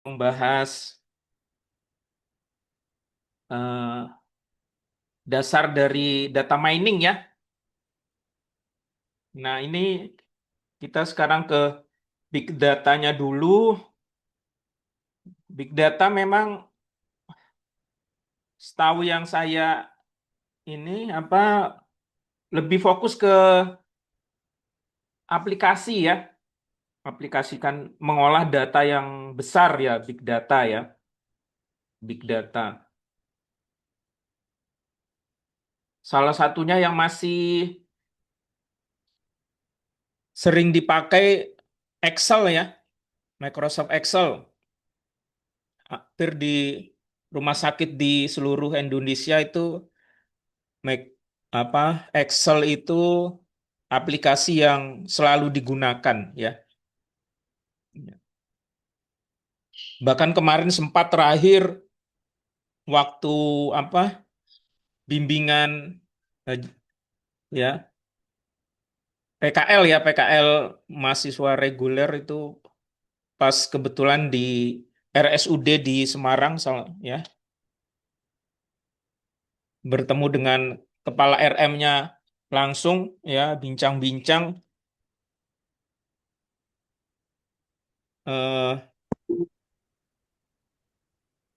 Membahas eh, dasar dari data mining ya. Nah, ini kita sekarang ke big datanya dulu. Big data memang setahu yang saya ini apa lebih fokus ke aplikasi ya. Aplikasikan mengolah data yang besar ya, big data ya, big data. Salah satunya yang masih sering dipakai Excel ya, Microsoft Excel. Hampir di rumah sakit di seluruh Indonesia itu Mac- Excel itu aplikasi yang selalu digunakan ya. Bahkan kemarin sempat terakhir waktu apa bimbingan eh, ya PKL ya, PKL mahasiswa reguler itu pas kebetulan di RSUD di Semarang ya, bertemu dengan kepala RM-nya langsung ya, bincang-bincang, eh,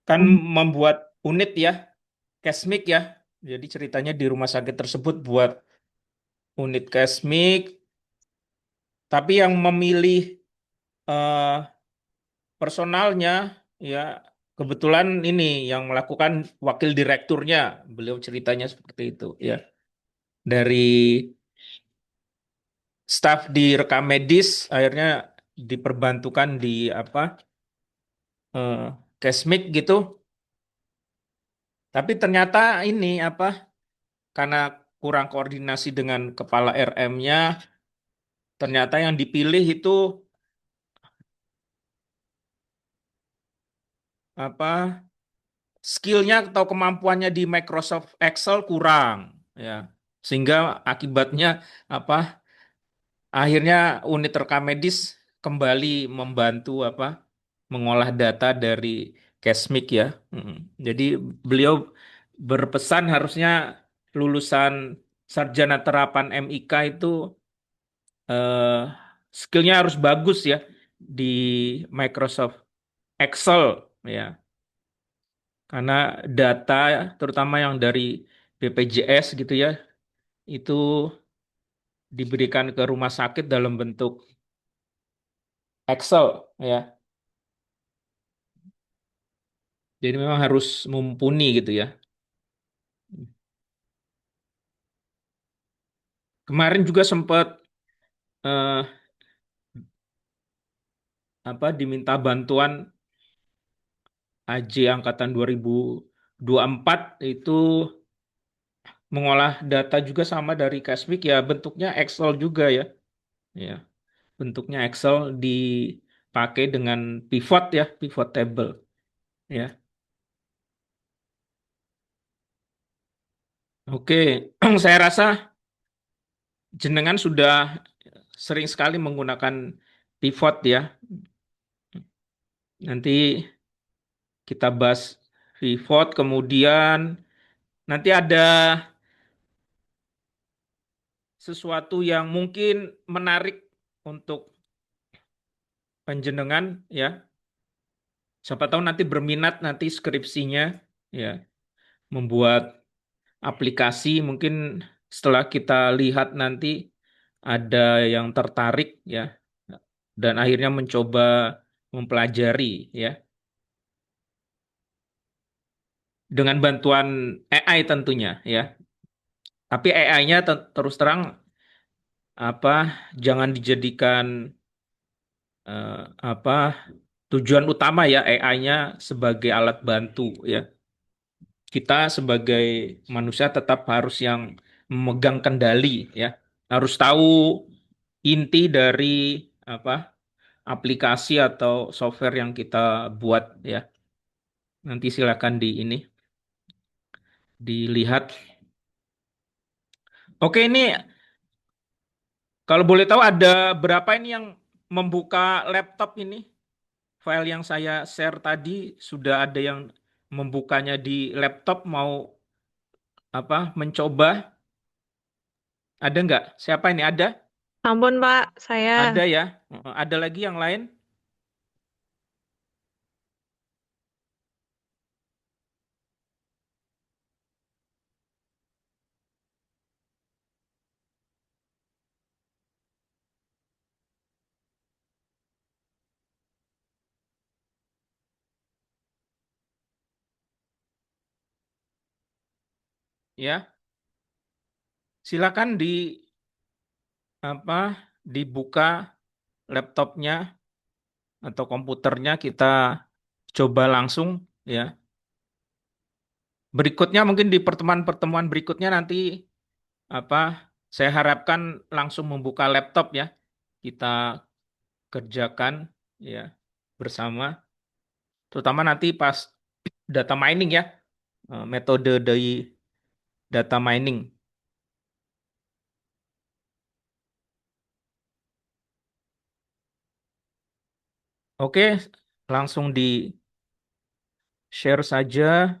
kan membuat unit ya, Kesmik ya. Jadi ceritanya di rumah sakit tersebut buat unit Kesmik, tapi yang memilih eh, personalnya ya kebetulan ini yang melakukan wakil direkturnya. Beliau ceritanya seperti itu ya. Dari staf di rekam medis akhirnya diperbantukan di eh, Kesmik gitu. Tapi ternyata ini karena kurang koordinasi dengan kepala RM-nya, ternyata yang dipilih itu apa skillnya atau kemampuannya di Microsoft Excel kurang ya, sehingga akibatnya apa akhirnya unit rekam medis kembali membantu mengolah data dari Kesmik ya. Jadi beliau berpesan harusnya lulusan sarjana terapan MIK itu eh, skillnya harus bagus ya di Microsoft Excel ya. Karena data terutama yang dari BPJS gitu ya, itu diberikan ke rumah sakit dalam bentuk Excel ya. Jadi memang harus mumpuni gitu ya. Kemarin juga sempat eh, diminta bantuan AJ angkatan 2024 itu mengolah data juga sama dari Kasmik ya, bentuknya Excel juga ya. Ya, bentuknya Excel dipakai dengan pivot ya, pivot table ya. Oke, saya rasa jenengan sudah sering sekali menggunakan pivot ya. Nanti kita bahas pivot, kemudian nanti ada sesuatu yang mungkin menarik untuk penjenengan ya. Siapa tahu nanti berminat nanti skripsinya ya membuat aplikasi, mungkin setelah kita lihat nanti ada yang tertarik ya dan akhirnya mencoba mempelajari ya dengan bantuan AI tentunya ya. Tapi AI-nya terus terang apa jangan dijadikan eh, apa tujuan utama ya, AI-nya sebagai alat bantu ya. Kita sebagai manusia tetap harus yang memegang kendali ya. Harus tahu inti dari apa aplikasi atau software yang kita buat ya. Nanti silakan dilihat. Oke, ini kalau boleh tahu ada berapa ini yang membuka laptop ini? file yang saya share tadi sudah ada yang membukanya di laptop, mau apa mencoba? Ada nggak? Siapa ini? Ada? Ampun, Pak, saya. Ada ya? Ada lagi yang lain? Ya, silakan di apa dibuka laptopnya atau komputernya, kita coba langsung ya. Berikutnya mungkin di pertemuan-pertemuan berikutnya nanti apa saya harapkan langsung membuka laptop ya. Kita kerjakan ya bersama, terutama nanti pas data mining ya, metode dari data mining. Oke, langsung di share saja.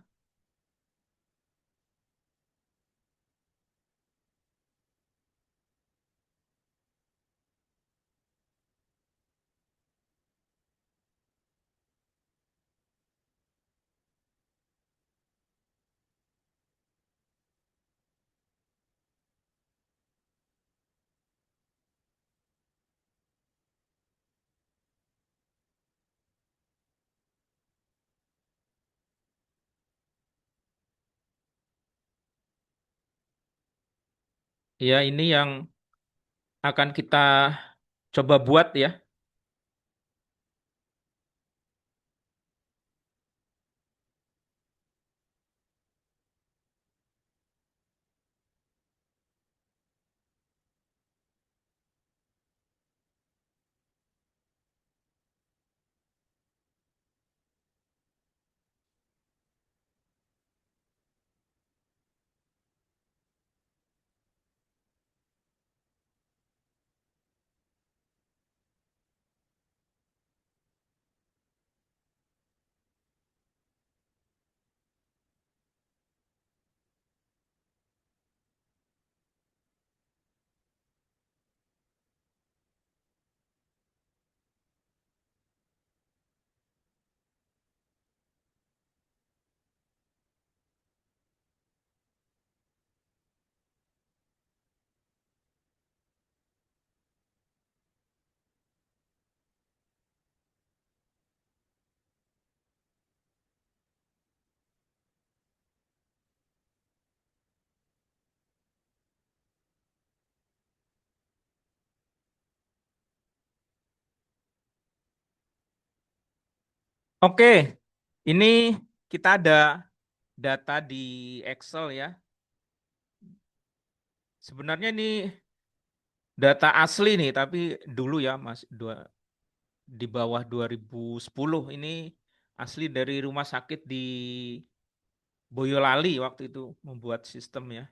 Ya, ini yang akan kita coba buat ya. Oke, ini kita ada data di Excel ya. Sebenarnya ini data asli nih, tapi dulu ya Mas, di bawah 2010 ini asli dari rumah sakit di Boyolali waktu itu membuat sistem ya.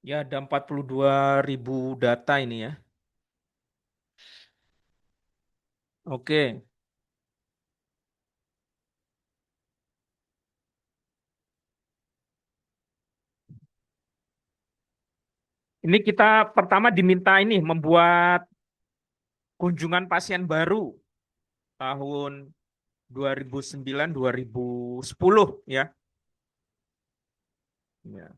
Ya, ada 42.000 data ini ya. Oke, ini kita pertama diminta ini membuat kunjungan pasien baru tahun 2009 2010 ya. Ya,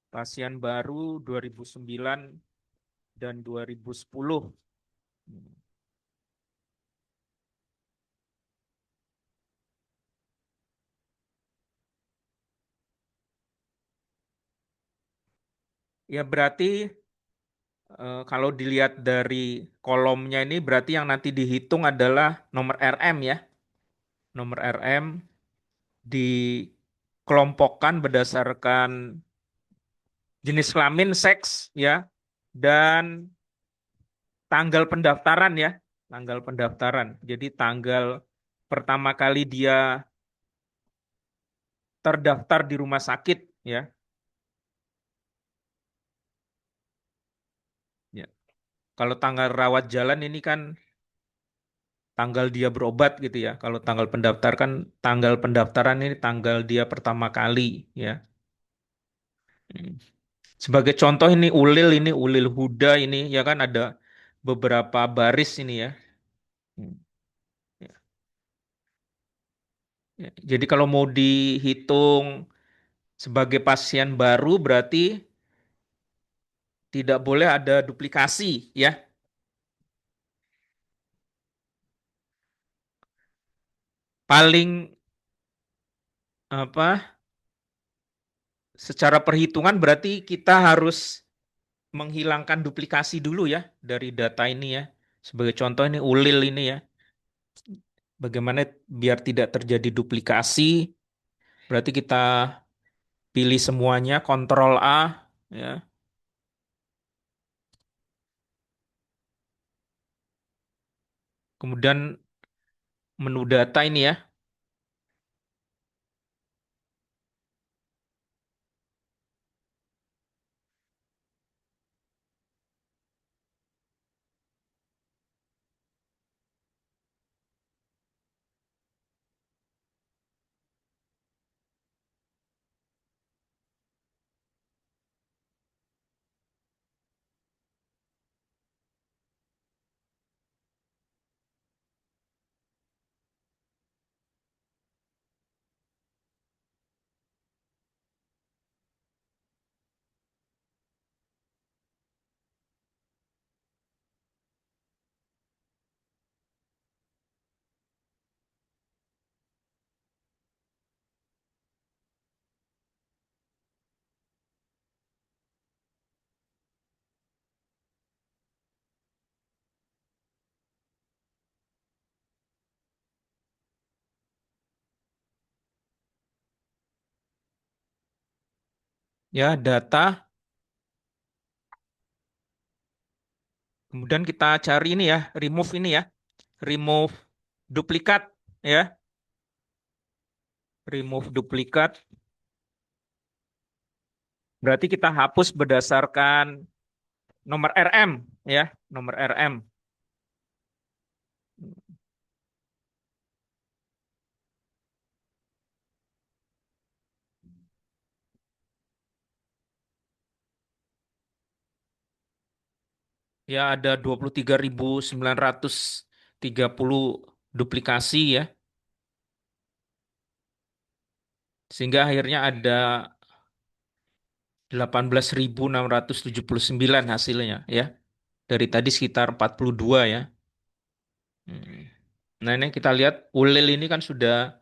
pasien baru 2009 dan 2010. Ya berarti kalau dilihat dari kolomnya ini berarti yang nanti dihitung adalah nomor RM ya. Nomor RM dikelompokkan berdasarkan jenis kelamin, seks ya, dan tanggal pendaftaran ya. Tanggal pendaftaran. Jadi tanggal pertama kali dia terdaftar di rumah sakit ya. Ya. Kalau tanggal rawat jalan ini kan tanggal dia berobat gitu ya. Kalau tanggal pendaftar kan tanggal pendaftaran ini tanggal dia pertama kali ya. Hmm. Sebagai contoh ini ulil huda ini ya kan ada beberapa baris ini ya. Hmm. Ya. Ya. Jadi kalau mau dihitung sebagai pasien baru berarti tidak boleh ada duplikasi ya. Paling apa secara perhitungan berarti kita harus menghilangkan duplikasi dulu ya dari data ini ya. Sebagai contoh ini ulil ini ya. Bagaimana biar tidak terjadi duplikasi? Berarti kita pilih semuanya, Kontrol A ya. Kemudian menu data ini ya. Ya, data. Kemudian kita cari ini ya, remove ini ya. Remove duplikat ya. Remove duplikat. Berarti kita hapus berdasarkan nomor RM ya, nomor RM. Ya ada 23.930 duplikasi ya. Sehingga akhirnya ada 18.679 hasilnya ya. Dari tadi sekitar 42 ya. Hmm. Nah ini kita lihat ulil ini kan sudah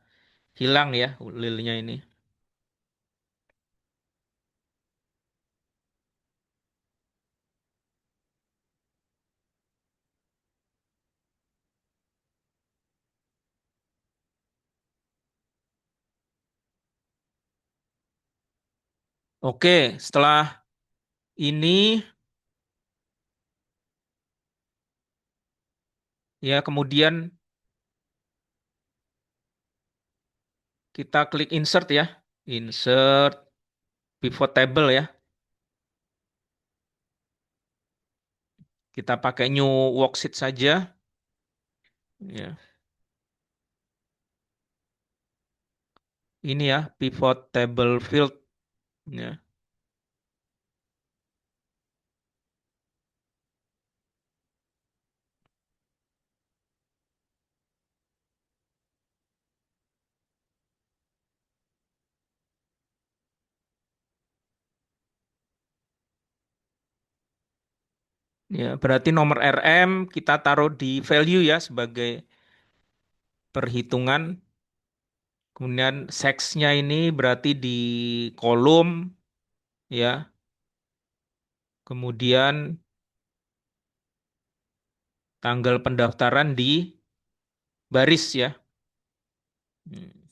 hilang ya ulilnya ini. Oke, setelah ini ya kemudian kita klik insert ya. Insert pivot table ya. Kita pakai new worksheet saja. Ya. Ini ya pivot table field. Ya. Ya, berarti nomor RM kita taruh di value ya sebagai perhitungan. Kemudian seksnya ini berarti di kolom ya. kemudian tanggal pendaftaran di baris ya. Hmm.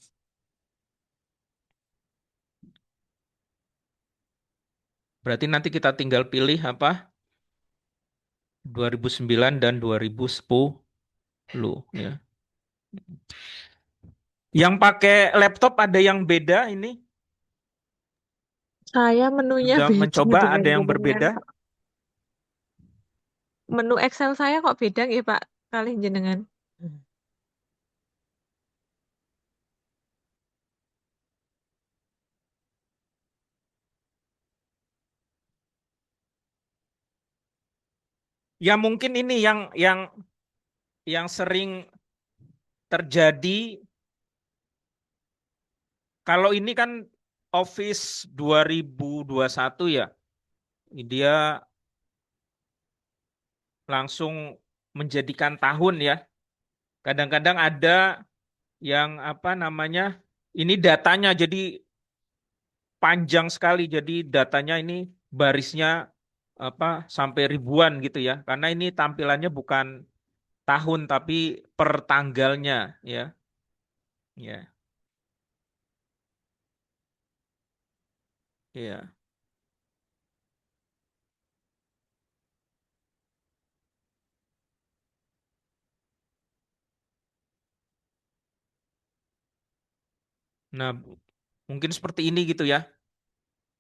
Berarti nanti kita tinggal pilih apa? 2009 dan 2010 ya. Yang pakai laptop ada yang beda ini? Saya menunya Sudah beda mencoba dengan ada yang jenengan. berbeda? Menu Excel saya kok beda nggih, Pak, kali jenengan. Ya mungkin ini yang sering terjadi kalau ini kan Office 2021 ya. Dia langsung menjadikan tahun ya. Kadang-kadang ada yang apa namanya? Ini datanya jadi panjang sekali. Jadi datanya ini barisnya apa sampai ribuan gitu ya. Karena ini tampilannya bukan tahun tapi per tanggalnya ya. Ya, ya. Nah, mungkin seperti ini gitu ya.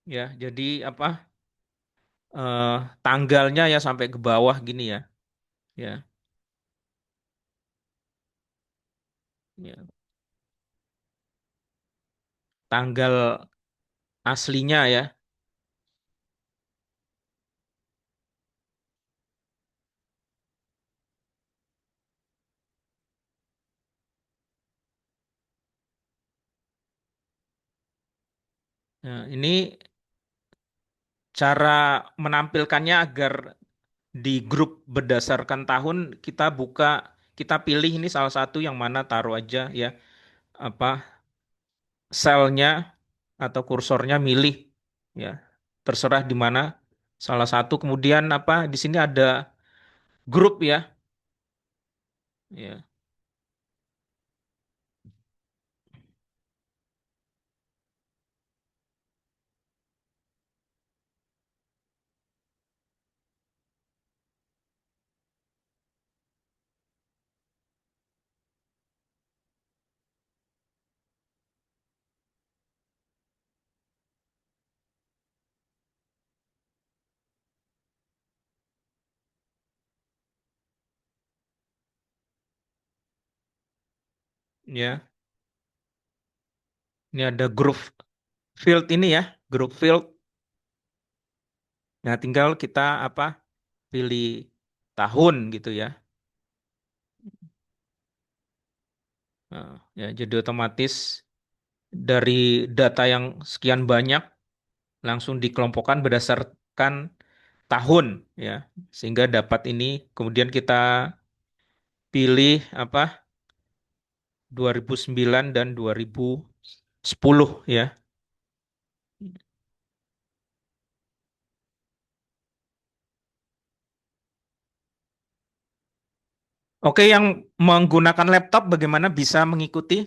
Ya, jadi apa? eh, Tanggalnya ya sampai ke bawah gini ya. Ya, ya. Tanggal aslinya ya. Nah, ini cara menampilkannya agar di grup berdasarkan tahun kita buka, kita pilih ini salah satu yang mana taruh aja ya. Apa selnya atau kursornya milih ya. Terserah di mana salah satu. Kemudian apa di sini ada grup ya. Ya, ya. Ini ada grup field ini ya, grup field. Nah, tinggal kita apa pilih tahun gitu ya. Nah, ya jadi otomatis dari data yang sekian banyak langsung dikelompokkan berdasarkan tahun ya. Sehingga dapat ini kemudian kita pilih apa 2009 dan 2010 ya. Oke, yang menggunakan laptop bagaimana bisa mengikuti?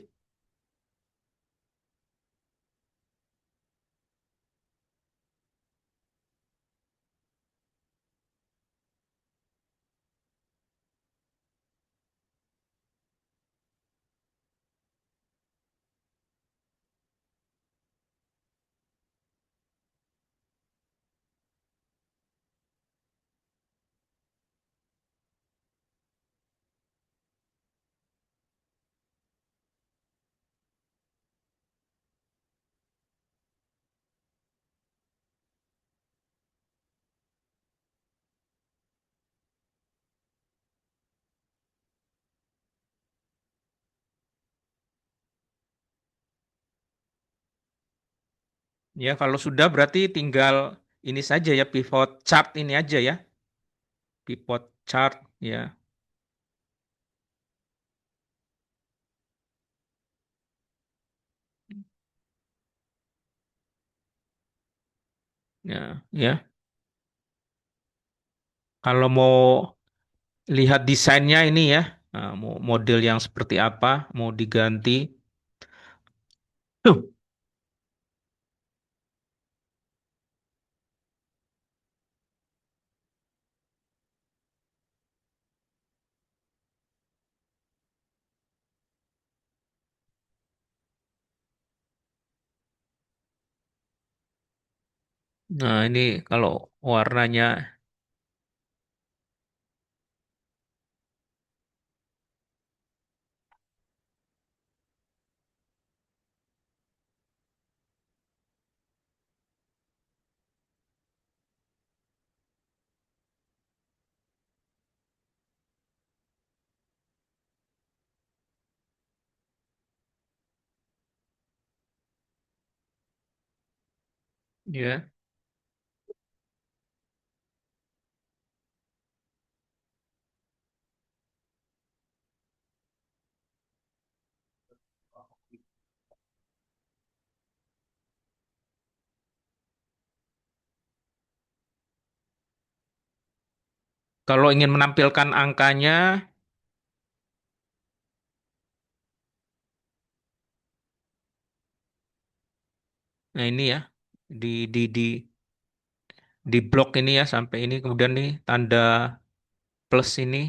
Ya, kalau sudah berarti tinggal ini saja ya pivot chart ini aja ya. Pivot chart ya. Ya, ya. Kalau mau lihat desainnya ini ya, nah, mau model yang seperti apa, mau diganti. Tuh. Nah, ini kalau warnanya, ya. Kalau ingin menampilkan angkanya, nah ini ya, di blok ini ya sampai ini kemudian nih tanda plus ini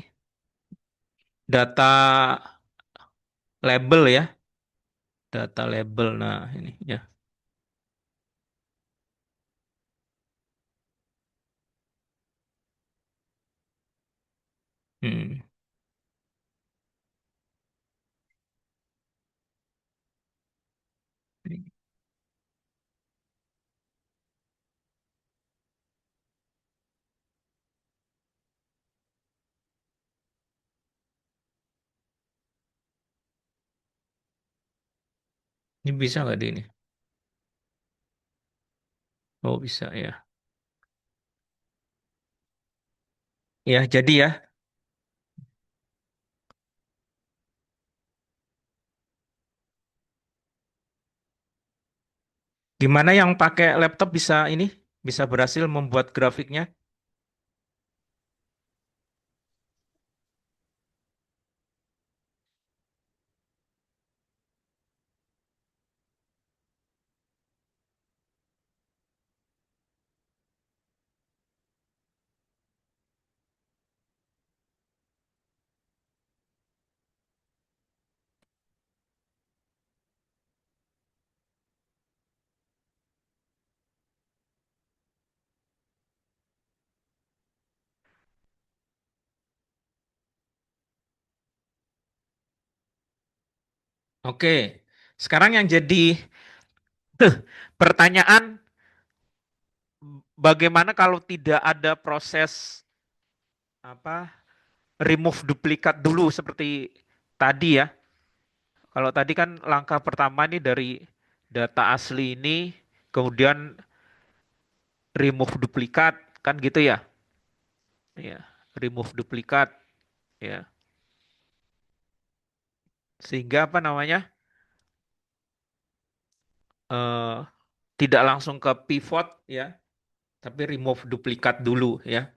data label ya, data label. Nah, ini ya. Hmm. Ini bisa nggak di ini? Oh, bisa ya. Ya, jadi ya, gimana yang pakai laptop bisa ini? Bisa berhasil membuat grafiknya? Oke. Sekarang yang jadi pertanyaan, bagaimana kalau tidak ada proses apa remove duplikat dulu seperti tadi ya? Kalau tadi kan langkah pertama nih dari data asli ini, kemudian remove duplikat, kan gitu ya? Ya, remove duplikat, ya. Sehingga apa namanya? eh Tidak langsung ke pivot ya, tapi remove duplikat dulu ya.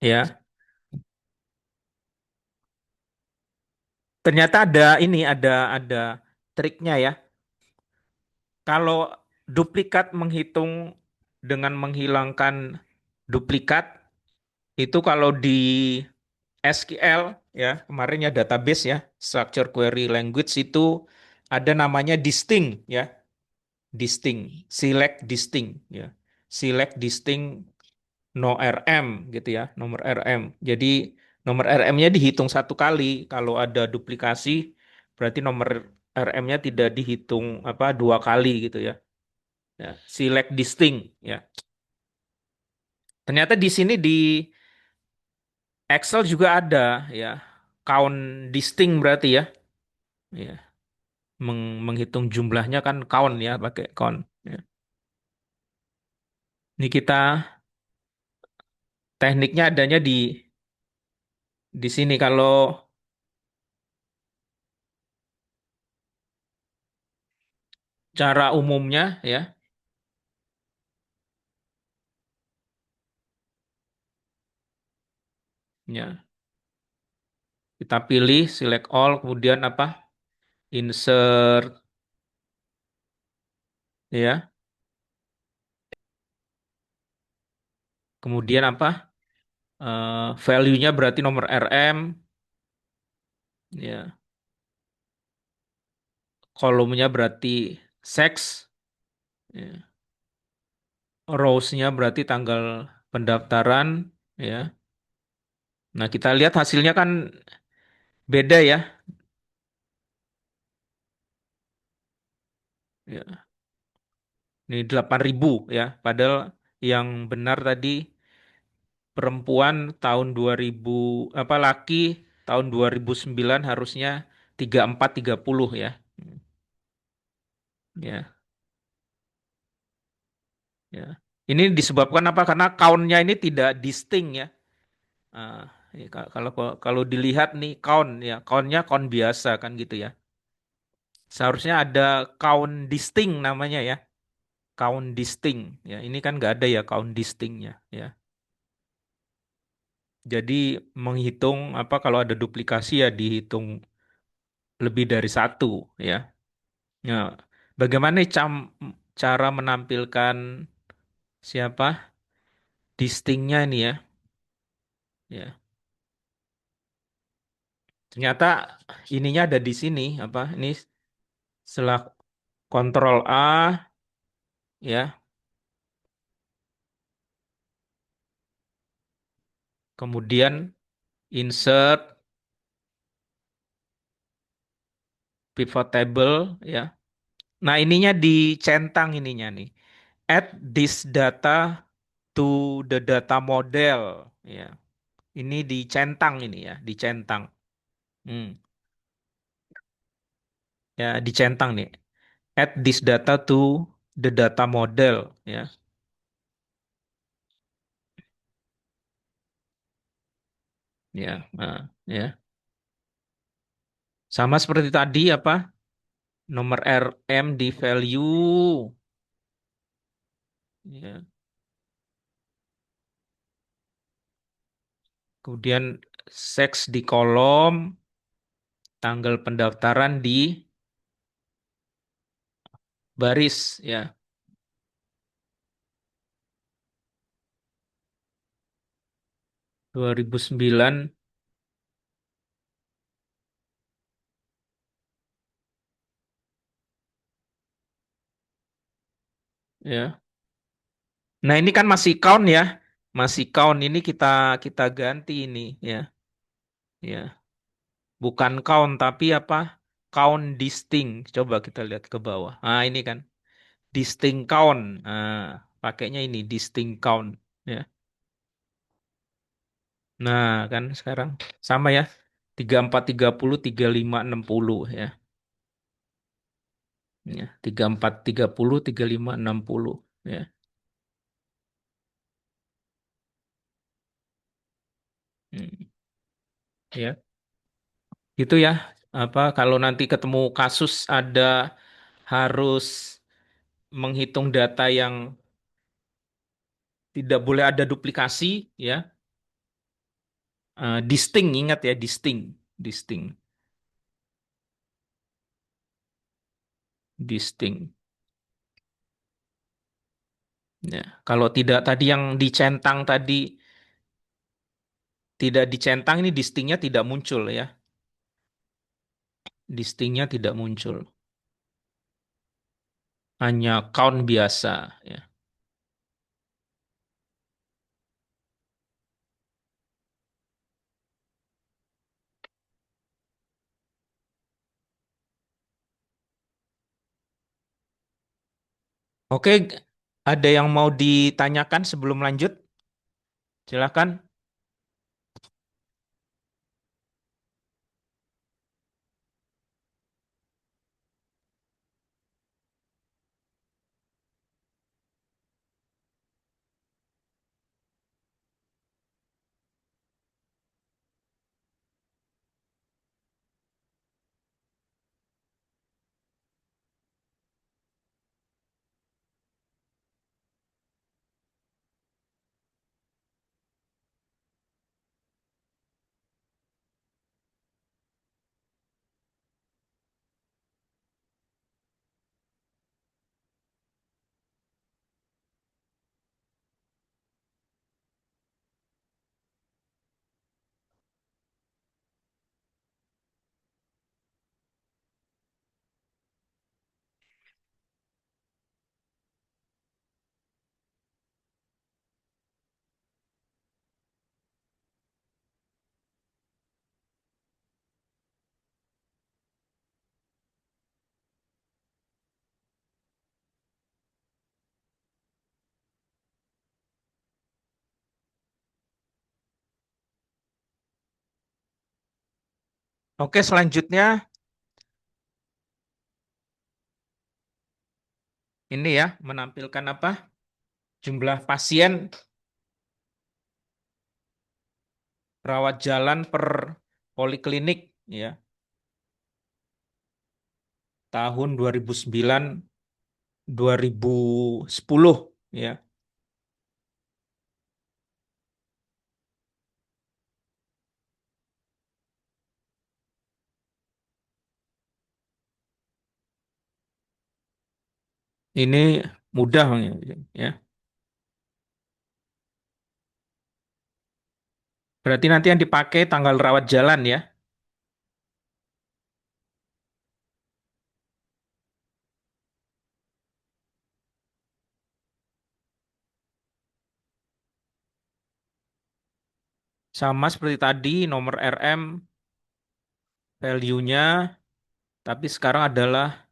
Ya, ternyata ada ini, ada triknya ya. Kalau duplikat menghitung dengan menghilangkan duplikat itu kalau di SQL ya, kemarin ya database ya, structure query language itu ada namanya distinct ya, distinct, select distinct ya. Select distinct no RM gitu ya, nomor RM. Jadi nomor RM-nya dihitung satu kali. Kalau ada duplikasi, berarti nomor RM-nya tidak dihitung apa dua kali gitu ya. Ya, select distinct ya. Ternyata di sini di Excel juga ada ya. count distinct berarti ya. Ya, menghitung jumlahnya kan count ya, pakai count. Ya. Ini kita tekniknya adanya di sini kalau cara umumnya ya, ya kita pilih select all, kemudian apa? Insert ya. Kemudian apa? Value-nya berarti nomor RM ya. Kolomnya berarti sex ya. Rows-nya berarti tanggal pendaftaran ya. Nah, kita lihat hasilnya kan beda ya. Ya, ini 8.000 ya. Padahal yang benar tadi perempuan tahun 2000 apa laki tahun 2009 harusnya 3430 ya. Ya, ya. Ini disebabkan apa? Karena count-nya ini tidak distinct ya. Ah, ya, kalau kalau dilihat nih count ya, count-nya count biasa kan gitu ya. Seharusnya ada count distinct namanya ya. Count distinct ya. Ini kan nggak ada ya count distinct-nya ya. Jadi menghitung apa kalau ada duplikasi ya dihitung lebih dari satu ya. Ya, bagaimana cara menampilkan siapa distingnya ini ya? Ya, ternyata ininya ada di sini apa? Ini setelah Kontrol A ya, kemudian insert pivot table ya. Nah, ininya dicentang ininya nih. Add this data to the data model ya. Ini dicentang ini ya, dicentang. Hmm. Ya, dicentang nih. Add this data to the data model ya. Ya, nah, ya. Sama seperti tadi apa? Nomor RM di value ya. Kemudian sex di kolom, tanggal pendaftaran di baris ya. 2009 ya. Nah, ini kan masih count ya. Masih count ini kita kita ganti ini ya. Ya. Bukan count tapi apa? Count distinct. Coba kita lihat ke bawah. Nah, ini kan distinct count. Nah, pakainya ini distinct count ya. Nah, kan sekarang sama ya. 3430 3560 ya. Ya, 3430 3560 ya. Hmm. Ya. Gitu ya. Apa kalau nanti ketemu kasus ada harus menghitung data yang tidak boleh ada duplikasi ya. Distinct ingat ya distinct, distinct, distinct. Ya. Kalau tidak tadi yang dicentang tadi tidak dicentang ini distinctnya tidak muncul ya. Distinctnya tidak muncul. Hanya count biasa ya. Oke, ada yang mau ditanyakan sebelum lanjut? Silakan. Oke, selanjutnya ini ya menampilkan apa? Jumlah pasien rawat jalan per poliklinik ya tahun 2009 2010 ya. Ini mudah ya. Berarti nanti yang dipakai tanggal rawat jalan ya. Sama seperti tadi nomor RM value-nya tapi sekarang adalah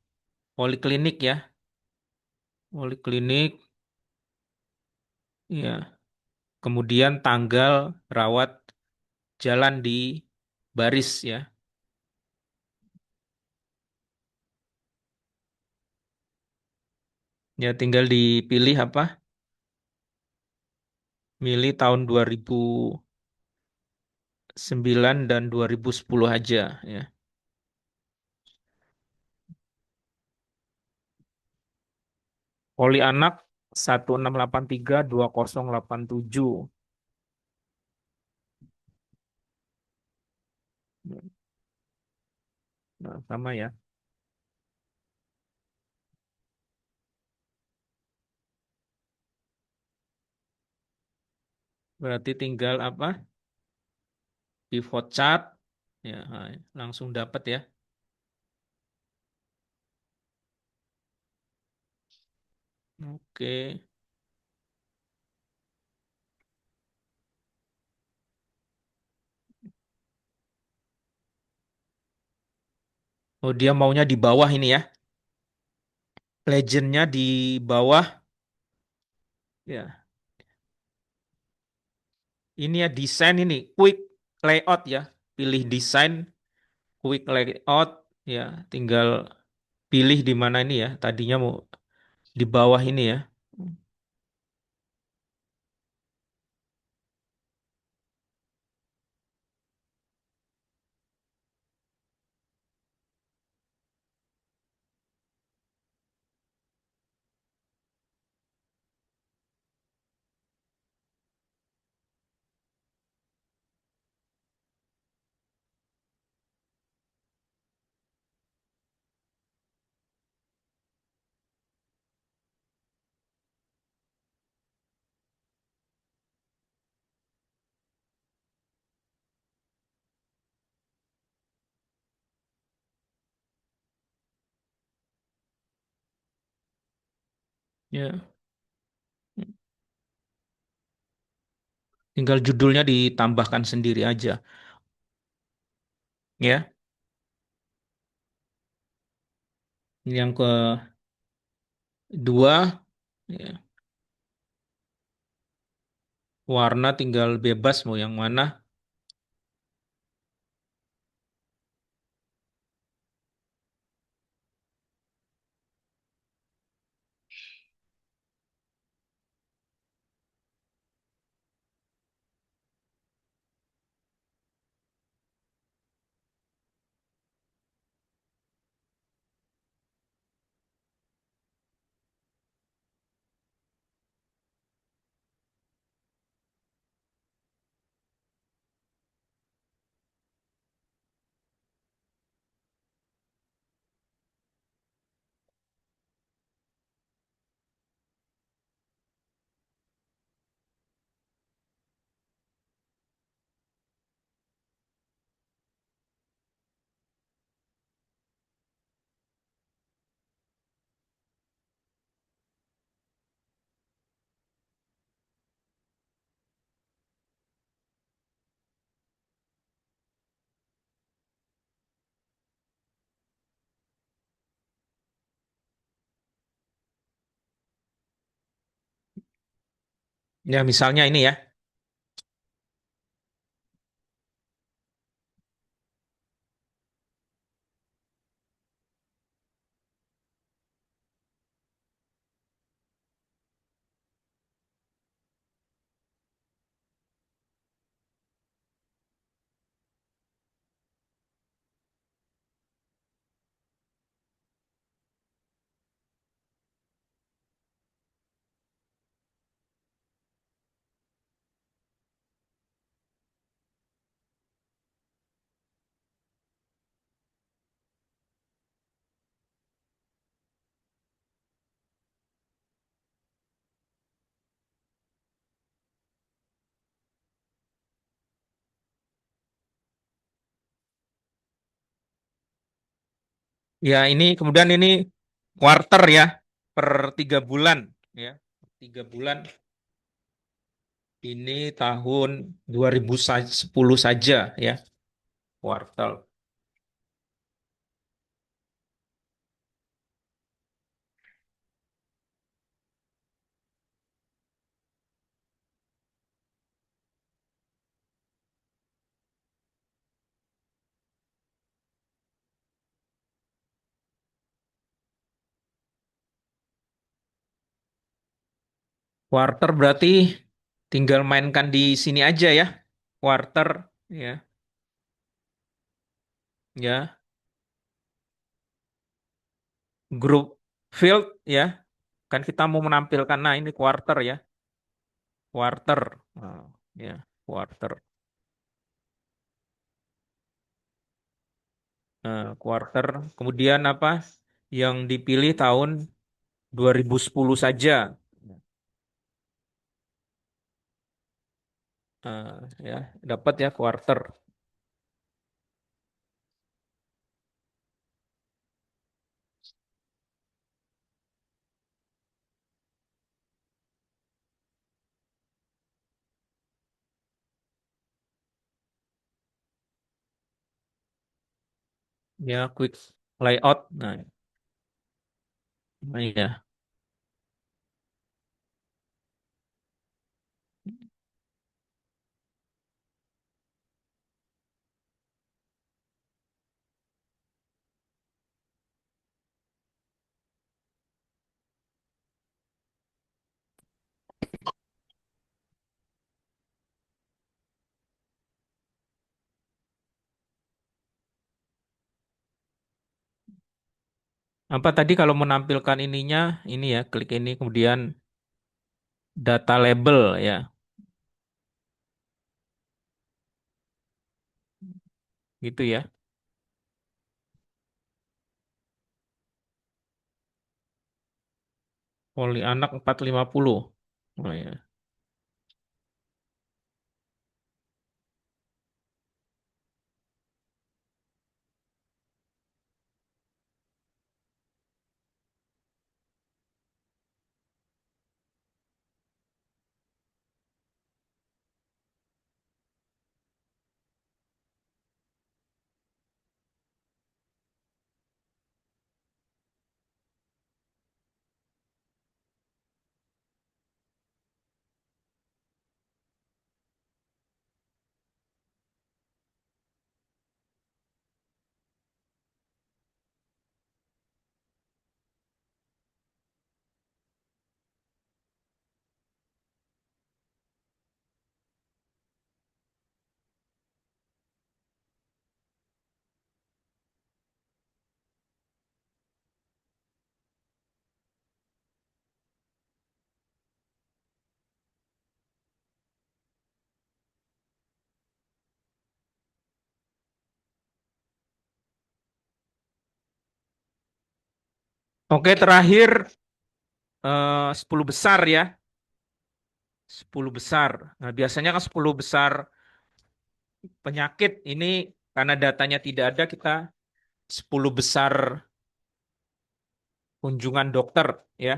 poliklinik ya. Poliklinik ya. Kemudian tanggal rawat jalan di baris ya. Ya tinggal dipilih apa? Milih tahun 2009 dan 2010 aja ya. Poli anak 1683 2087. Nah, sama ya. Berarti tinggal apa? Pivot chart. Ya, nah, langsung dapat ya. Oke. Oh, dia maunya di bawah ini ya. Legendnya di bawah. Ya, ini ya desain ini. Quick layout ya. Pilih desain, quick layout. Ya, tinggal pilih di mana ini ya. Tadinya mau di bawah ini ya. Ya, tinggal judulnya ditambahkan sendiri aja. Ya, yang kedua, ya, warna tinggal bebas mau yang mana. Ya, misalnya ini ya. Ya, ini kemudian ini quarter ya, per 3 bulan ya. 3 bulan ini tahun 2010 saja ya, kuartal. Quarter berarti tinggal mainkan di sini aja ya. Quarter ya, ya. Grup field ya. Kan kita mau menampilkan, nah ini quarter ya. Quarter. Nah, ya, quarter. Quarter. Kemudian apa? Yang dipilih tahun 2010 saja. Ya, dapat ya quarter. Ya, quick layout. Nah, iya. Apa tadi kalau menampilkan ininya, ini ya, klik ini kemudian data label ya, gitu ya. Poli anak 450. Oh ya. Oke, terakhir 10 besar ya. 10 besar. Nah, biasanya kan 10 besar penyakit ini karena datanya tidak ada, kita 10 besar kunjungan dokter ya.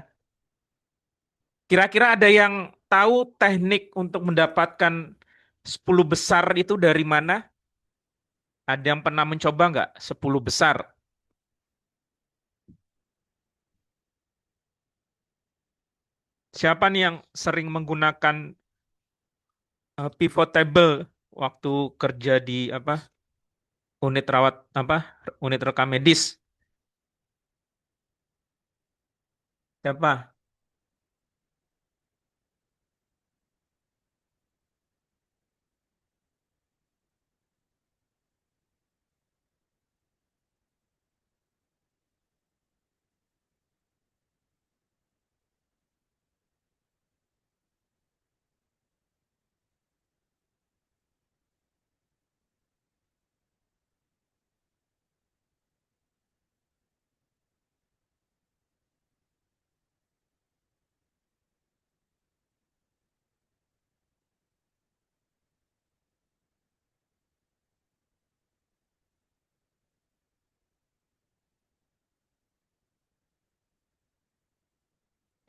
Kira-kira ada yang tahu teknik untuk mendapatkan 10 besar itu dari mana? Ada yang pernah mencoba nggak 10 besar? Siapa nih yang sering menggunakan pivot table waktu kerja di apa, unit rawat apa, unit rekam medis? Siapa?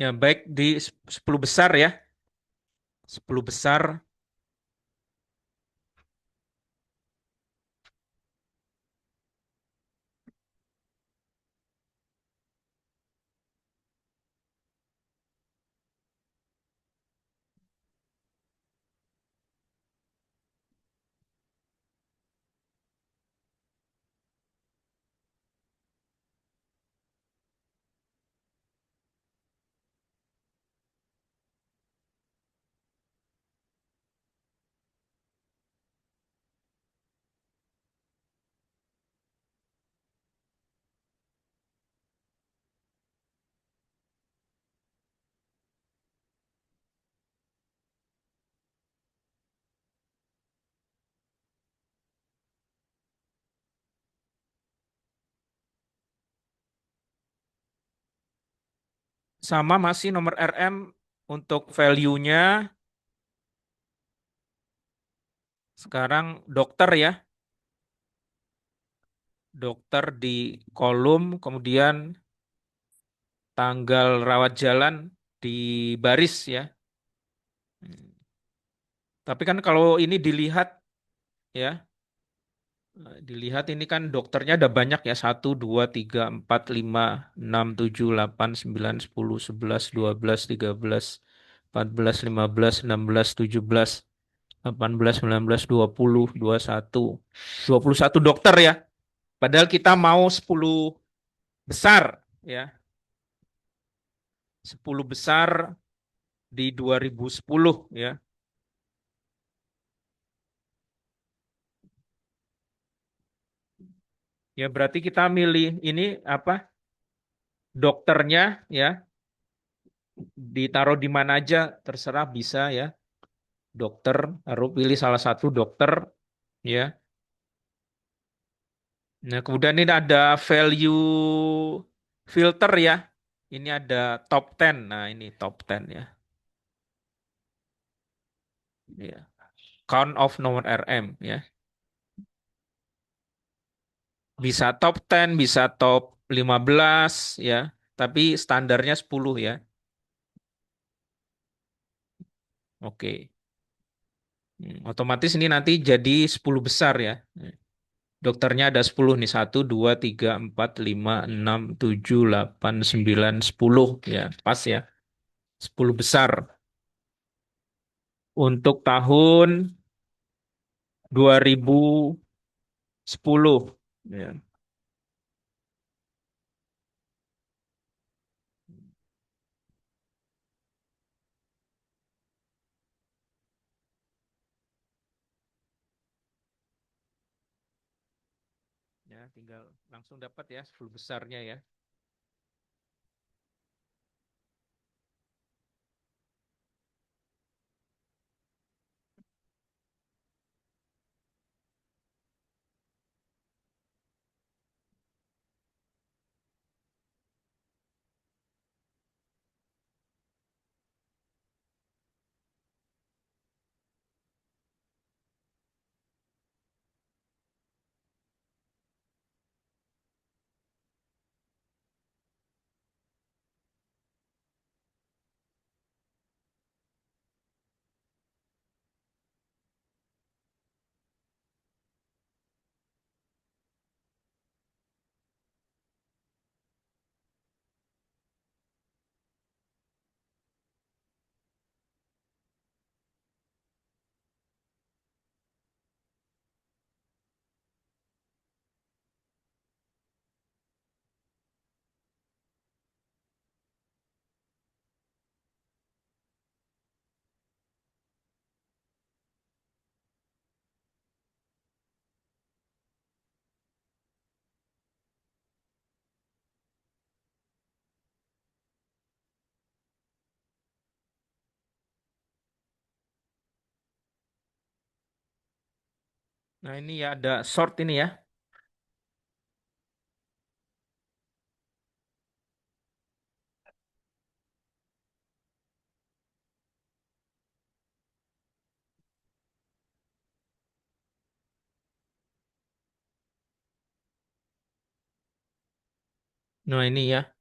Ya, baik di 10 besar ya. 10 besar sama masih nomor RM untuk value-nya sekarang dokter ya. Dokter di kolom, kemudian tanggal rawat jalan di baris ya. Hmm. Tapi kan kalau ini dilihat ya, dilihat ini kan dokternya ada banyak ya. Satu, dua, tiga, empat, lima, enam, tujuh, delapan, sembilan, 10, 11, 12, 13, 14, 15, 16, 17, 18, 19, 20, 21, 21 dokter ya. Padahal kita mau 10 besar ya. 10 besar di 2010 ya. Ya berarti kita milih ini apa? Dokternya ya, ditaruh di mana aja terserah bisa ya. Dokter, taruh pilih salah satu dokter ya. Nah, kemudian ini ada value filter ya. Ini ada top 10. Nah, ini top 10 ya. Ya. Count of nomor RM ya. Bisa top 10, bisa top 15 ya. Tapi standarnya 10 ya. Oke. Otomatis ini nanti jadi 10 besar ya. Dokternya ada 10 nih. Satu, 2, 3, 4, 5, 6, 7, 8, 9, 10 ya. Pas ya. 10 besar. Untuk tahun 2010. Ya. Ya, tinggal langsung dapat ya 10 besarnya ya. Nah, ini ya ada short ini ya. Nah, ini ya.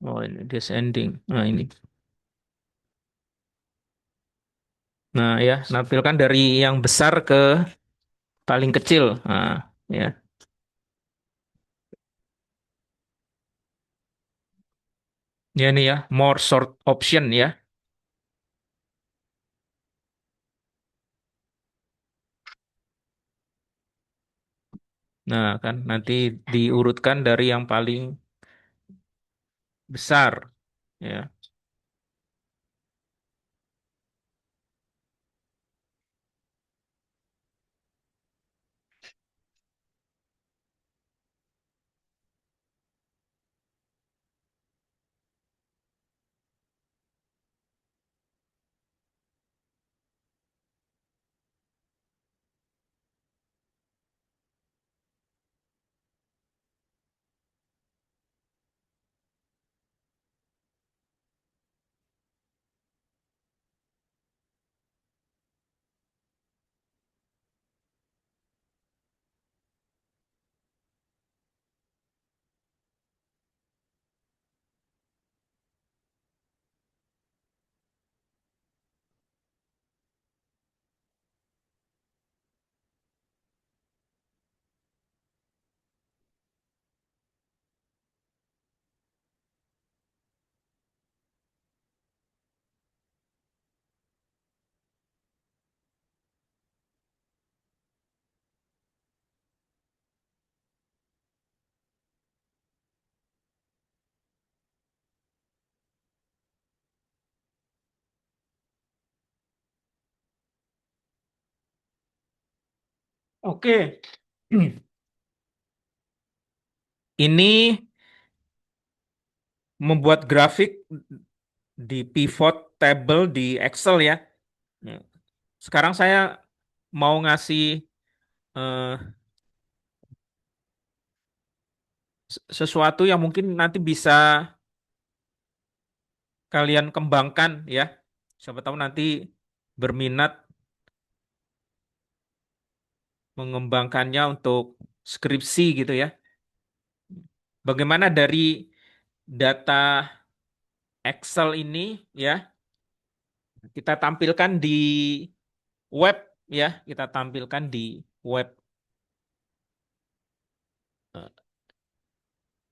Oh, ini descending. Nah, ini. Nah, ya, nampilkan dari yang besar ke paling kecil. Nah, ya. Ya ini ya, more sort option ya. Nah, kan nanti diurutkan dari yang paling besar. Ya. Oke. Ini membuat grafik di pivot table di Excel ya. Ya. Sekarang saya mau ngasih eh, sesuatu yang mungkin nanti bisa kalian kembangkan ya. Siapa tahu nanti berminat mengembangkannya untuk skripsi gitu ya. Bagaimana dari data Excel ini ya kita tampilkan di web ya, kita tampilkan di web eh,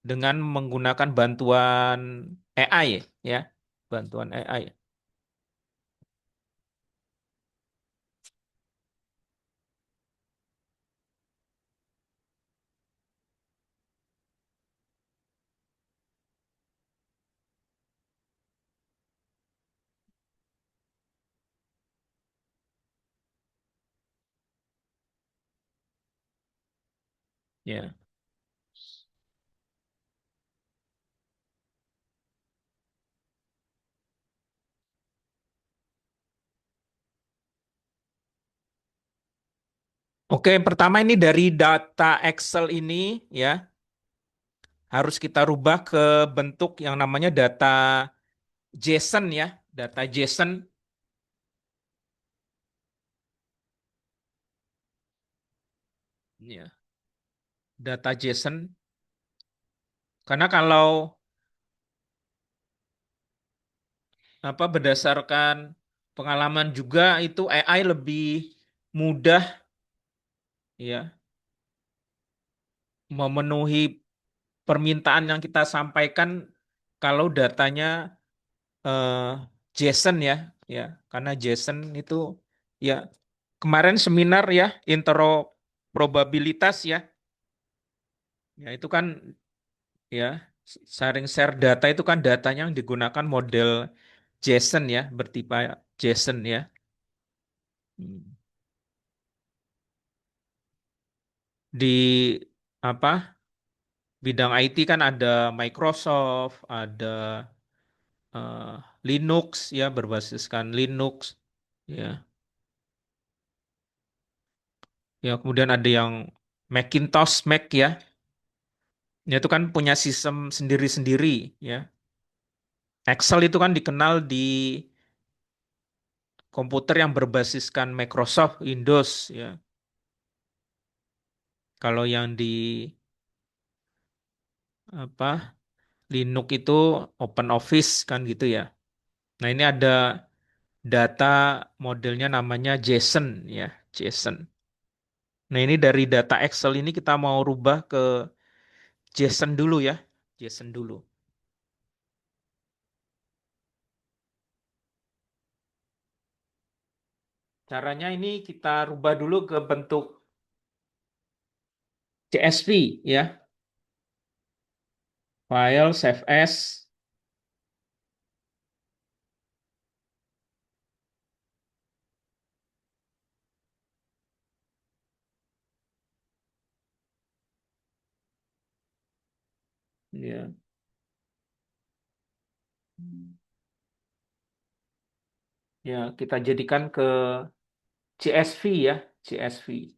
dengan menggunakan bantuan AI ya, bantuan AI. Ya. Oke, pertama ini dari data Excel ini ya harus kita rubah ke bentuk yang namanya data JSON ya, data JSON ya, data JSON. Karena kalau apa berdasarkan pengalaman juga itu AI lebih mudah ya memenuhi permintaan yang kita sampaikan kalau datanya eh, JSON ya, ya karena JSON itu ya kemarin seminar ya interoperabilitas ya, ya itu kan ya sharing share data itu kan datanya yang digunakan model JSON ya bertipe JSON ya. Hmm. Di apa bidang IT kan ada Microsoft, ada eh, Linux ya berbasiskan Linux ya. Ya kemudian ada yang Macintosh Mac ya. Ya itu kan punya sistem sendiri-sendiri ya. Excel itu kan dikenal di komputer yang berbasiskan Microsoft Windows ya. Kalau yang di apa Linux itu Open Office kan gitu ya. Nah, ini ada data modelnya namanya JSON ya, JSON. Nah, ini dari data Excel ini kita mau rubah ke JSON dulu ya, JSON dulu. Caranya ini kita rubah dulu ke bentuk CSV ya, file save as. Ya, ya kita jadikan ke CSV ya, CSV.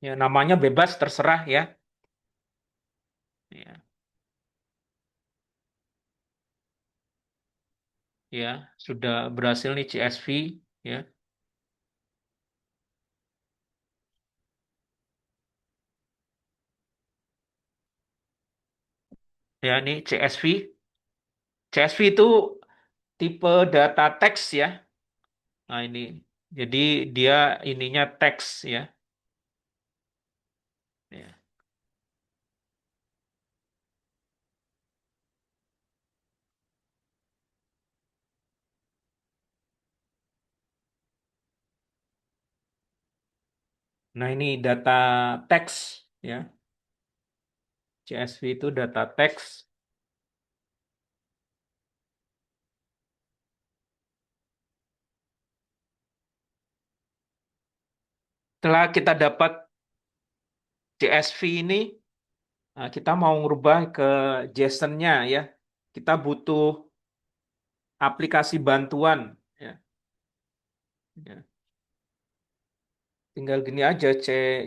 Ya, namanya bebas terserah ya. Ya, ya, sudah berhasil nih CSV ya. Ya, ini CSV. CSV itu tipe data teks ya. Nah, ini. Jadi dia ininya teks ya. Ya. Nah, ini data teks ya. CSV itu data teks. Setelah kita dapat CSV ini, nah, kita mau ngubah ke JSON-nya ya. Kita butuh aplikasi bantuan ya. Ya. Tinggal gini aja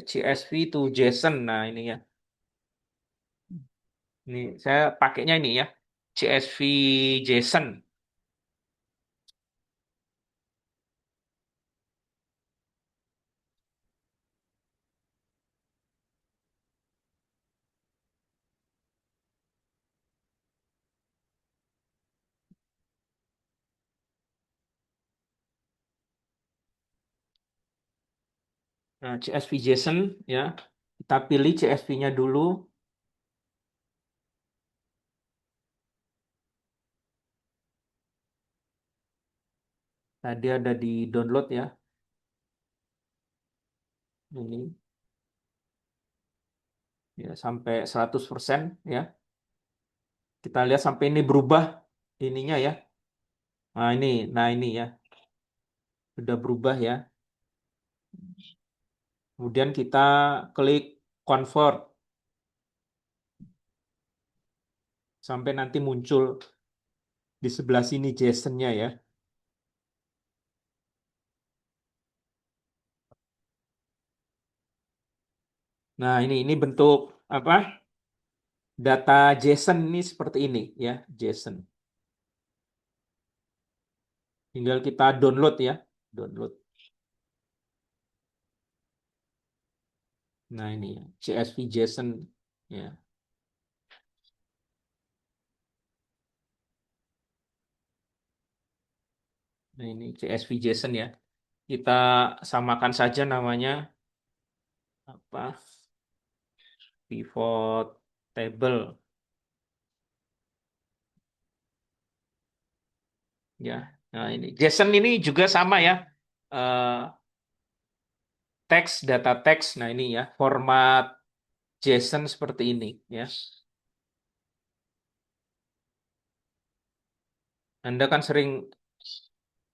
CSV to JSON. Nah, ini ya. Ini saya pakainya ini ya. CSV JSON. Nah, CSV JSON ya. Kita pilih CSV-nya dulu. Tadi ada di download ya. Ini ya sampai 100% ya. Kita lihat sampai ini berubah ininya ya. Nah ini ya. Sudah berubah ya. Kemudian kita klik convert sampai nanti muncul di sebelah sini JSON-nya ya. Nah, ini bentuk apa? Data JSON ini seperti ini ya, JSON. Tinggal kita download ya, download. Nah, ini ya, CSV JSON ya. Nah, ini CSV JSON ya. Kita samakan saja namanya apa? Pivot table ya. Nah, ini JSON ini juga sama ya. Eh, teks, data teks. Nah, ini ya, format JSON seperti ini ya. Anda kan sering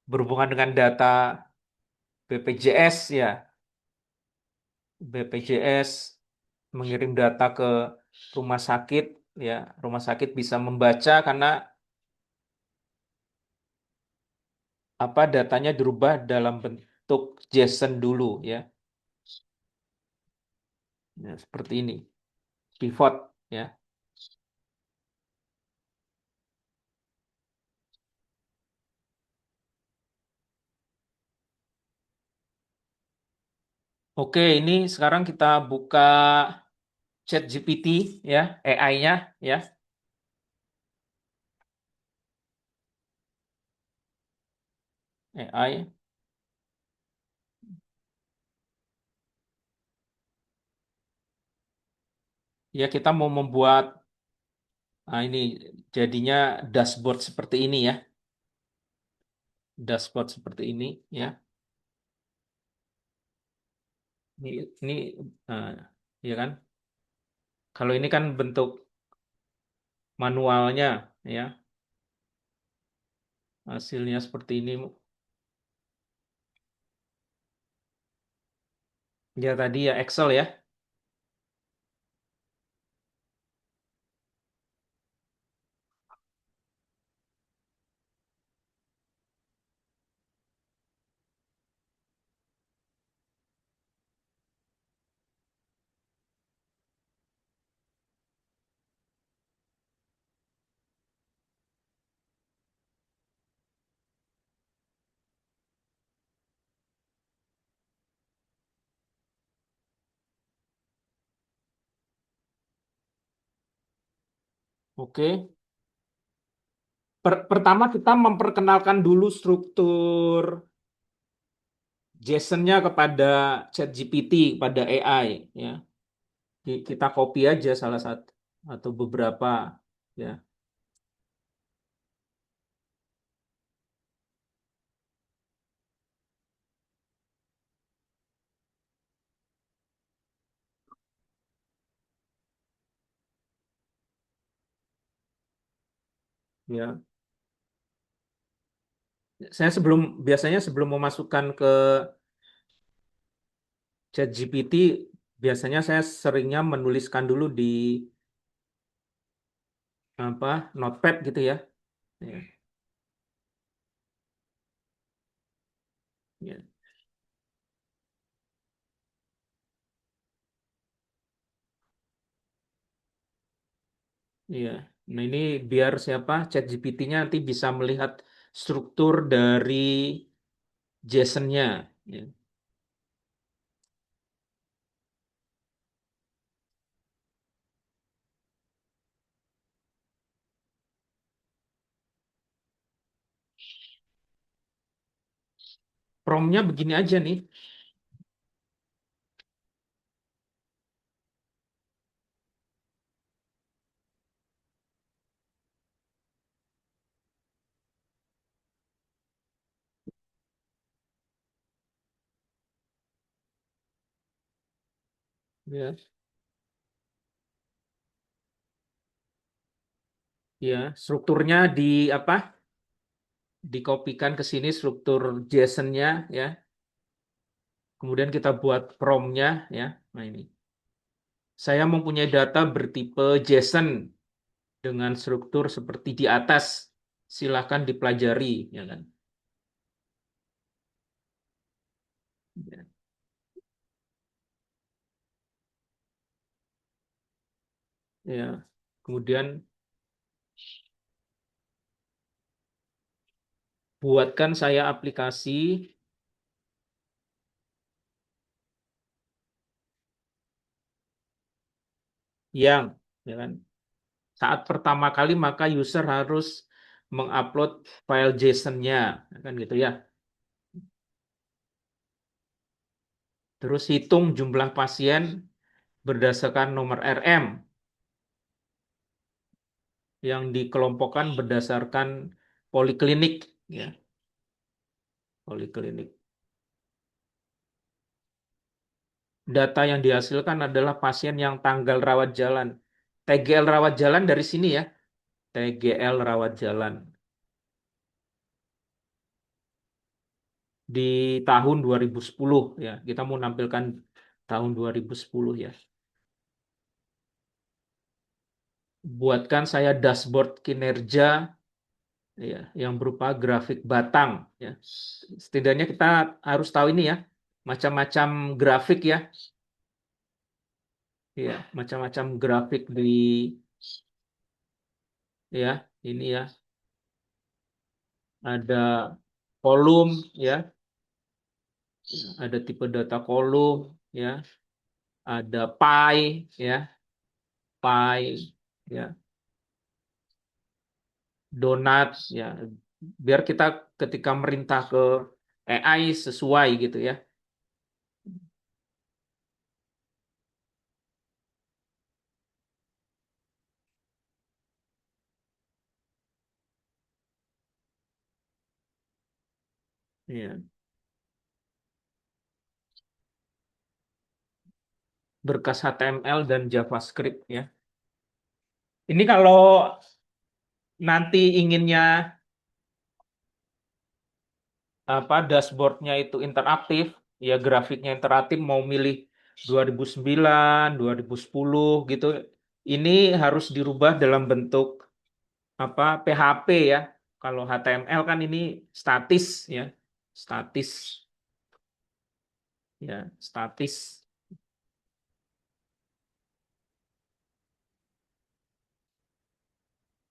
berhubungan dengan data BPJS ya. BPJS mengirim data ke rumah sakit ya. Rumah sakit bisa membaca karena apa datanya dirubah dalam bentuk JSON dulu ya. Ya, seperti ini. Pivot ya. Oke, ini sekarang kita buka ChatGPT ya, AI-nya ya. AI. Ya, kita mau membuat ini jadinya dashboard seperti ini ya. Dashboard seperti ini ya. Ini eh, ya kan? Kalau ini kan bentuk manualnya ya. Hasilnya seperti ini. Ya tadi ya Excel ya. Oke. Pertama kita memperkenalkan dulu struktur JSON-nya kepada ChatGPT, kepada AI ya. Kita copy aja salah satu atau beberapa ya. Ya. Saya biasanya sebelum memasukkan ke ChatGPT, biasanya saya seringnya menuliskan dulu di apa notepad gitu ya. Ya, ya, ya. Nah ini biar siapa ChatGPT-nya nanti bisa melihat struktur dari JSON-nya. Ya. Prompt-nya begini aja nih. Ya, ya. Strukturnya di apa? Dikopikan ke sini struktur JSON-nya ya. Kemudian kita buat prompt-nya ya. Nah ini. Saya mempunyai data bertipe JSON dengan struktur seperti di atas. Silahkan dipelajari, ya kan? Ya. Ya. Kemudian buatkan saya aplikasi yang, ya kan? Saat pertama kali maka user harus mengupload file JSON-nya, ya kan gitu ya. Terus hitung jumlah pasien berdasarkan nomor RM yang dikelompokkan berdasarkan poliklinik, ya, poliklinik. Data yang dihasilkan adalah pasien yang tanggal rawat jalan. TGL rawat jalan dari sini ya, TGL rawat jalan. di tahun 2010 ya. Kita mau nampilkan tahun 2010 ya. Buatkan saya dashboard kinerja ya yang berupa grafik batang ya. Setidaknya kita harus tahu ini ya, macam-macam grafik ya. Ya, macam-macam grafik di ya, ini ya. Ada kolom ya, ada tipe data kolom ya, ada pie ya, pie ya, donat ya. Biar kita ketika merintah ke AI sesuai gitu ya. Iya. Berkas HTML dan JavaScript ya. Ini kalau nanti inginnya apa dashboardnya itu interaktif, ya grafiknya interaktif mau milih 2009, 2010 gitu. Ini harus dirubah dalam bentuk apa PHP ya. Kalau HTML kan ini statis ya. Statis ya, statis.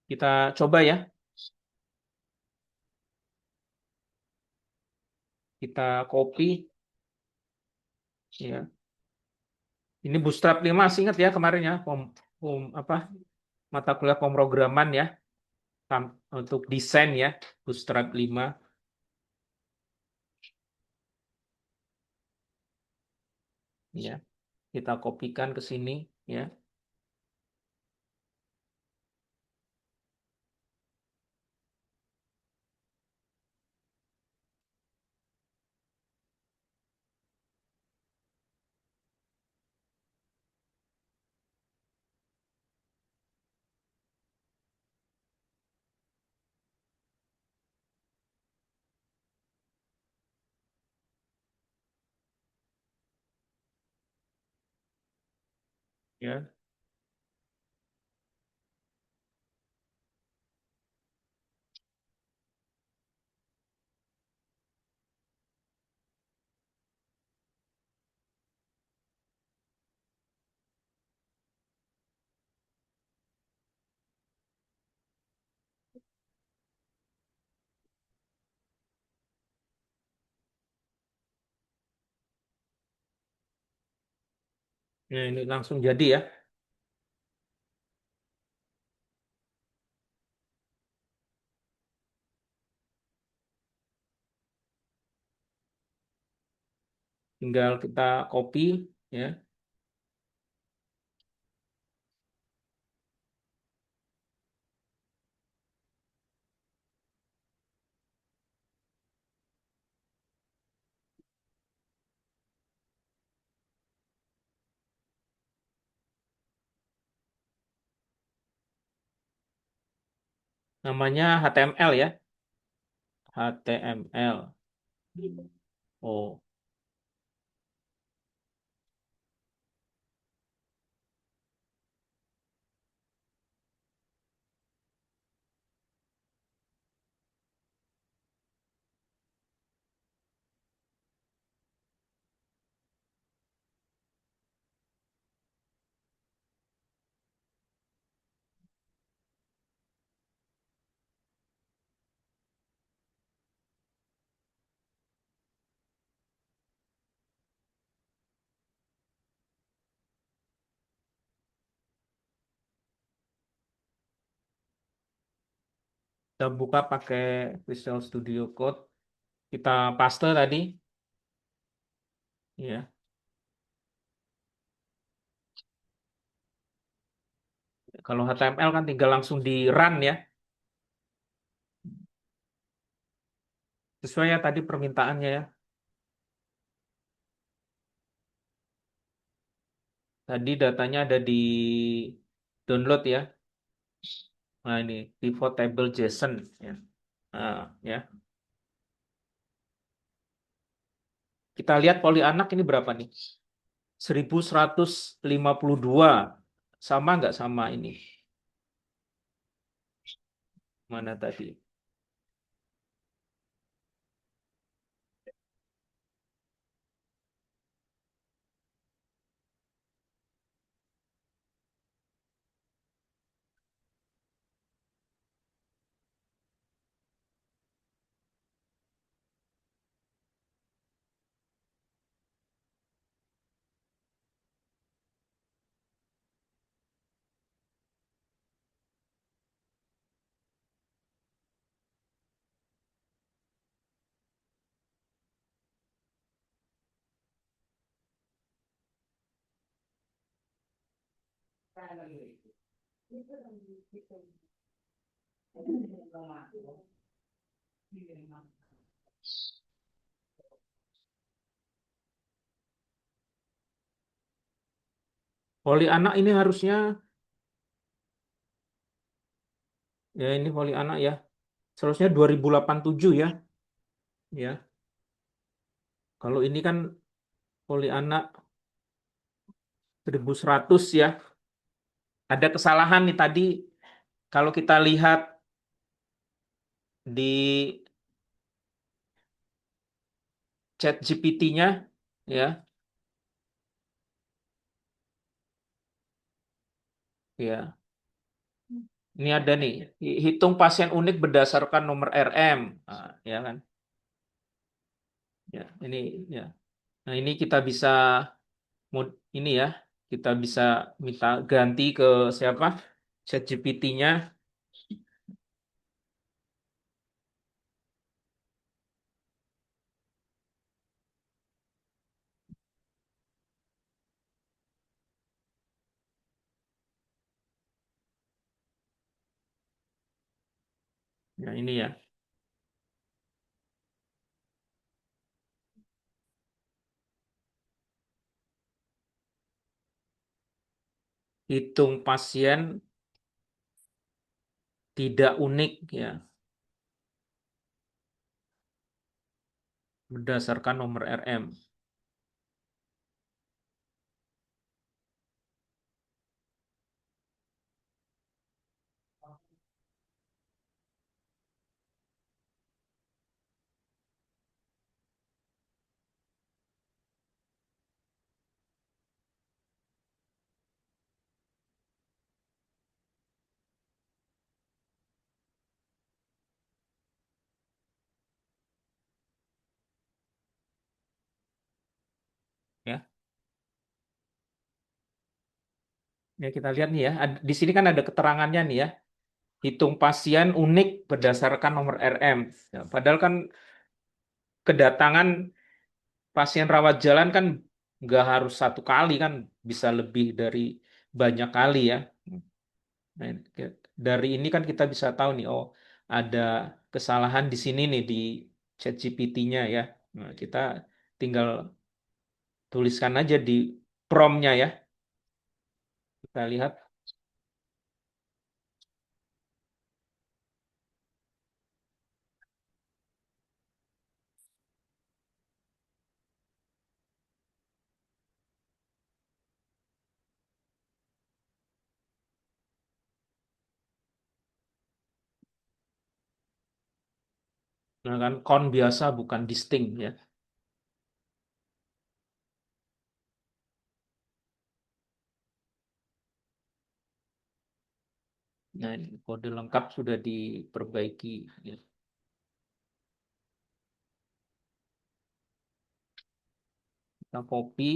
Kita coba ya. Kita copy ya. Ini Bootstrap 5 masih ingat ya kemarin ya apa mata kuliah pemrograman ya untuk desain ya Bootstrap 5 ya. Kita kopikan ke sini ya. Ya. Nah, ini langsung jadi ya. Tinggal kita copy ya. Namanya HTML ya. HTML. Oh, kita buka pakai Visual Studio Code. Kita paste tadi ya. Kalau HTML kan tinggal langsung di run ya. Sesuai ya tadi permintaannya ya. Tadi datanya ada di download ya. Nah, ini pivot table JSON ya. Nah, ya. Kita lihat poli anak ini berapa nih? 1152. Sama nggak sama ini? Mana tadi? Poli anak ini harusnya, ya ini poli anak ya. Seharusnya 2087 ya. Ya, kalau ini kan poli anak 1100 ya. Ada kesalahan nih tadi kalau kita lihat di chat GPT-nya ya. Ya, ini ada nih, hitung pasien unik berdasarkan nomor RM. Ah, ya kan? Ya, ini ya. Nah, ini kita bisa ini ya, kita bisa minta ganti ke siapa? ChatGPT-nya. Nah, ini ya. Hitung pasien tidak unik ya, berdasarkan nomor RM. Ya. Ya, kita lihat nih ya. Di sini kan ada keterangannya nih ya. Hitung pasien unik berdasarkan nomor RM. Ya, padahal kan kedatangan pasien rawat jalan kan nggak harus satu kali kan, bisa lebih dari banyak kali ya. Nah, dari ini kan kita bisa tahu nih, oh ada kesalahan di sini nih di ChatGPT-nya ya. Nah, kita tinggal tuliskan aja di prompt-nya ya. Kita lihat, nah kan count biasa bukan distinct ya. Nah, ini kode lengkap sudah diperbaiki ya. Kita copy.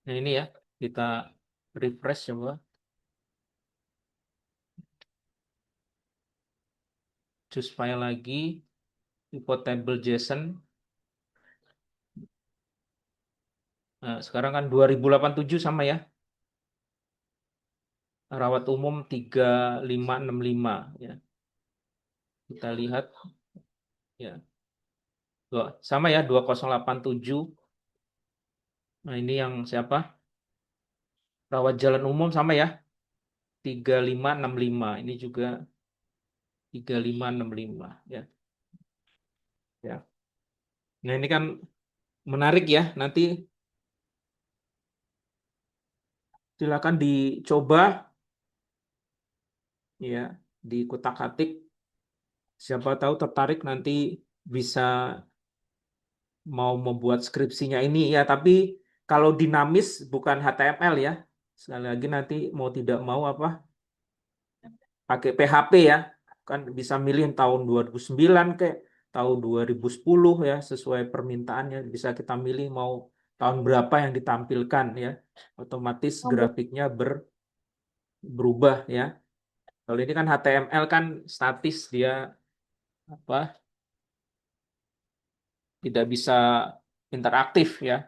Nah, ini ya, kita refresh coba. Choose file lagi, import table JSON. Nah, sekarang kan 2087 sama ya. rawat umum 3565 ya. Kita lihat ya. Sama ya 2087. Nah, ini yang siapa? Rawat jalan umum sama ya 3565. Ini juga 3565 ya. Ya. Nah, ini kan menarik ya. Nanti silakan dicoba ya di kutak-atik. Siapa tahu tertarik nanti bisa mau membuat skripsinya ini ya. Tapi kalau dinamis bukan HTML ya. Sekali lagi nanti mau tidak mau apa pakai PHP ya. Kan bisa milih tahun 2009 ke tahun 2010 ya sesuai permintaannya bisa kita milih mau tahun berapa yang ditampilkan ya. Otomatis grafiknya berubah ya. Kalau ini kan HTML kan statis dia apa tidak bisa interaktif ya.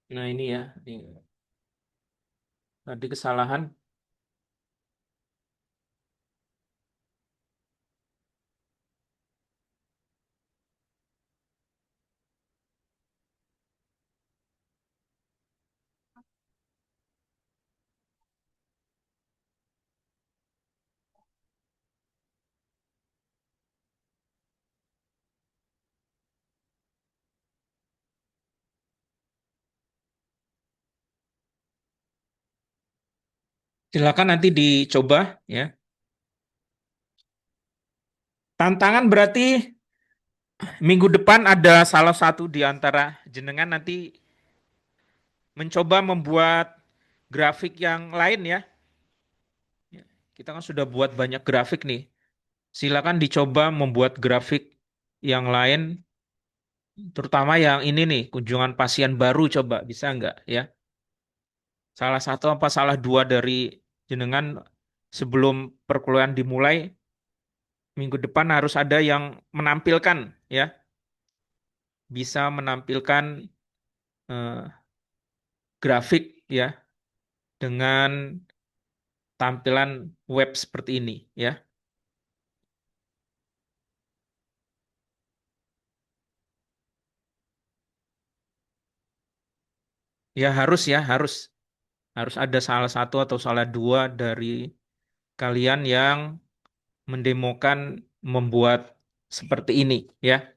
Nah ini ya, ini tadi kesalahan. Silakan nanti dicoba ya. Tantangan berarti minggu depan ada salah satu di antara jenengan nanti mencoba membuat grafik yang lain ya. Ya, kita kan sudah buat banyak grafik nih. Silakan dicoba membuat grafik yang lain, terutama yang ini nih, kunjungan pasien baru coba bisa nggak ya? Salah satu apa salah dua dari jenengan sebelum perkuliahan dimulai minggu depan harus ada yang menampilkan ya, bisa menampilkan eh, grafik ya dengan tampilan web seperti ini ya. Ya harus ya, harus ada salah satu atau salah dua dari kalian yang mendemokan membuat seperti ini ya.